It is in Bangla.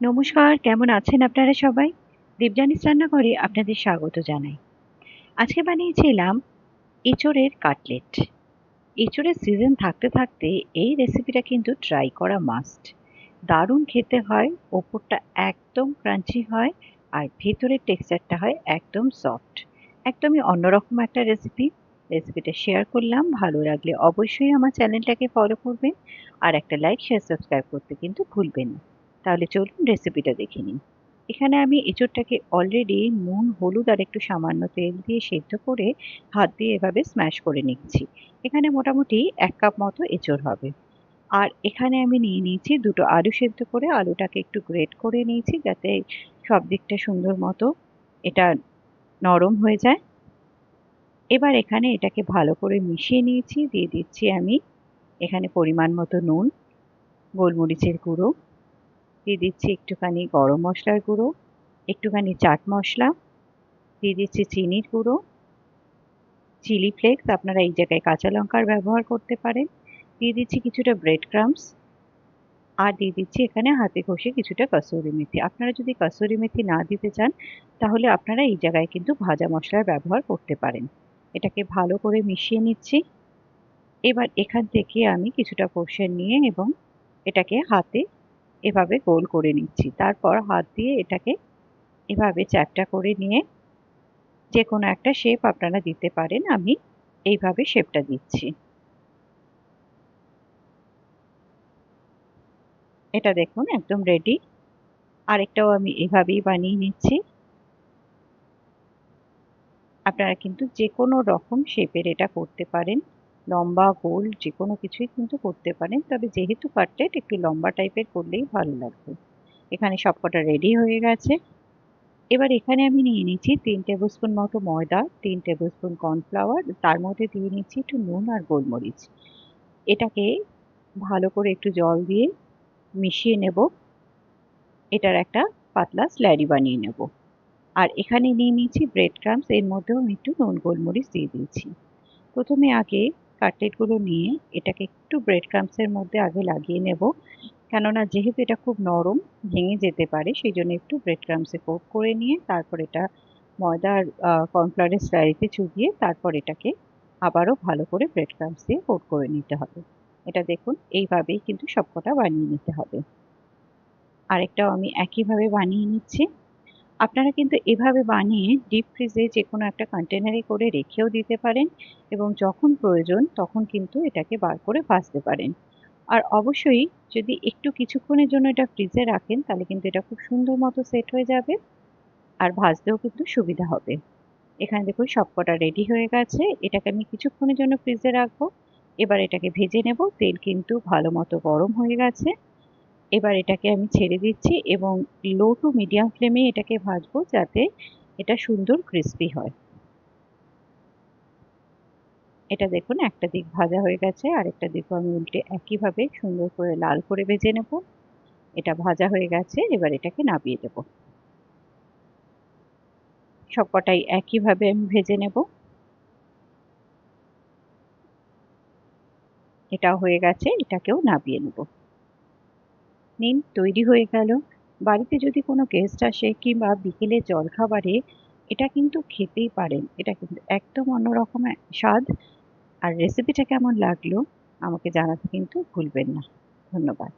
নমস্কার, কেমন আছেন আপনারা সবাই? দেবযানীস রান্নাঘরে আপনাদের স্বাগত জানাই। আজকে বানিয়েছিলাম এঁচোড়ের কাটলেট। এঁচোড়ের সিজন থাকতে থাকতে এই রেসিপিটা কিন্তু ট্রাই করা মাস্ট। দারুণ খেতে হয়, ওপরটা একদম ক্রাঞ্চি হয় আর ভেতরের টেক্সচারটা হয় একদম সফট। একদমই অন্যরকম একটা রেসিপি। রেসিপিটা শেয়ার করলাম, ভালো লাগলে অবশ্যই আমার চ্যানেলটাকে ফলো করবেন আর একটা লাইক, শেয়ার, সাবস্ক্রাইব করতে কিন্তু ভুলবেন না। তাহলে চলুন রেসিপিটা দেখে নিন। এখানে আমি এঁচোড়টাকে অলরেডি নুন, হলুদ আর একটু সামান্য তেল দিয়ে সেদ্ধ করে হাত দিয়ে এভাবে স্ম্যাশ করে নিচ্ছি। এখানে মোটামুটি ১ কাপ মতো এঁচোড় হবে। আর এখানে আমি নিয়ে নিয়েছি ২ টো আলু সেদ্ধ করে আলুটাকে একটু গ্রেট করে নিয়েছি যাতে সব দিকটা সুন্দর মতো এটা নরম হয়ে যায়। এবার এখানে এটাকে ভালো করে মিশিয়ে নিয়েছি। দিয়ে দিচ্ছি আমি এখানে পরিমাণ মতো নুন, গোলমরিচের গুঁড়ো, দিয়ে দিচ্ছি একটুখানি গরম মশলার গুঁড়ো, একটুখানি চাট মশলা, দিয়ে দিচ্ছি চিনির গুঁড়ো, চিলি ফ্লেক্স আপনারা এই জায়গায় কাঁচা লঙ্কার ব্যবহার করতে পারেন, দিয়ে দিচ্ছি কিছুটা ব্রেড ক্রাম্বস আর দিয়ে দিচ্ছি এখানে হাতে ঘষে কিছুটা কসুরি মেথি। আপনারা যদি কসুরি মেথি না দিতে চান তাহলে আপনারা এই জায়গায় কিন্তু ভাজা মশলার ব্যবহার করতে পারেন। এটাকে ভালো করে মিশিয়ে নিচ্ছি। এবার এখান থেকে আমি কিছুটা পোর্শন নিয়ে এবং এটাকে হাতে এভাবে গোল করে নিচ্ছি। তারপর হাত দিয়ে এটাকে এভাবে চ্যাপ্টা করে নিয়ে যে কোনো একটা শেপ আপনারা দিতে পারেন। আমি এইভাবে শেপটা দিচ্ছি। এটা দেখুন একদম রেডি। আরেকটাও আমি এভাবেই বানিয়ে নিচ্ছি। আপনারা কিন্তু যেকোনো রকম শেপের এটা করতে পারেন। লম্বা, গোল যেকোনো কিছুই কিন্তু করতে পারেন। তবে যেহেতু কাটলেট একটু লম্বা টাইপের করলেই ভালো লাগবে। এখানে সবকটা রেডি হয়ে গেছে। এবার এখানে আমি নিয়ে নিচ্ছি ৩ টেবিল স্পুন মতো ময়দা, ৩ টেবিল স্পুন কর্নফ্লাওয়ার, তার মধ্যে দিয়ে নিচ্ছি একটু নুন আর গোলমরিচ। এটাকে ভালো করে একটু জল দিয়ে মিশিয়ে নেব। এটার একটা পাতলা স্ল্যারি বানিয়ে নেব। আর এখানে নিয়ে নিয়েছি ব্রেড ক্রাম্বস, এর মধ্যেও আমি একটু নুন গোলমরিচ দিয়ে দিয়েছি। প্রথমে আগে কাটলেটগুলো নিয়ে এটাকে একটু ব্রেড ক্রাম্বসের মধ্যে আগে লাগিয়ে নেব, কেননা যেহেতু এটা খুব নরম ভেঙে যেতে পারে সেই জন্য একটু ব্রেড ক্রাম্বসে কোট করে নিয়ে তারপর এটা ময়দার কর্নফ্লাওয়ারের স্লারিতে চুবিয়ে তারপর এটাকে আবারও ভালো করে ব্রেড ক্রাম্বস দিয়ে কোট করে নিতে হবে। এটা দেখুন এইভাবেই কিন্তু সবকটা বানিয়ে নিতে হবে। আরেকটাও আমি একইভাবে বানিয়ে নিচ্ছি। আপনারা কিন্তু এভাবে বানিয়ে ডিপ ফ্রিজে যেকোনো একটা কন্টেনারে করে রেখেও দিতে পারেন এবং যখন প্রয়োজন তখন কিন্তু এটাকে বার করে ভাজতে পারেন। আর অবশ্যই যদি একটু কিছুক্ষণের জন্য এটা ফ্রিজে রাখেন তাহলে কিন্তু এটা খুব সুন্দর মতো সেট হয়ে যাবে আর ভাজতেও কিন্তু সুবিধা হবে। এখানে দেখুন সবকটা রেডি হয়ে গেছে। এটাকে আমি কিছুক্ষণের জন্য ফ্রিজে রাখবো। এবার এটাকে ভেজে নেব। তেল কিন্তু ভালো মতো গরম হয়ে গেছে। এবার এটাকে আমি ছেড়ে দিচ্ছি এবং লো টু মিডিয়াম ফ্লেমে এটাকে ভাজবো যাতে এটা সুন্দর ক্রিস্পি হয়। এটা দেখুন একটা দিক ভাজা হয়ে গেছে, আরেকটা দিকও আমি উল্টে একইভাবে সুন্দর করে লাল করে ভেজে নেব। এটা ভাজা হয়ে গেছে, এবার এটাকে নামিয়ে দেব। সবকটাই একইভাবে আমি ভেজে নেব। এটাও হয়ে গেছে, এটাকেও নামিয়ে নেব। নিন তৈরি হয়ে গেল। বাড়িতে যদি কোনো গেস্ট আসে কিংবা বিকেলে জলখাবারে এটা কিন্তু খেতেই পারেন। এটা কিন্তু একদম অন্যরকম স্বাদ। আর রেসিপিটা কেমন লাগলো আমাকে জানাতে কিন্তু ভুলবেন না। ধন্যবাদ।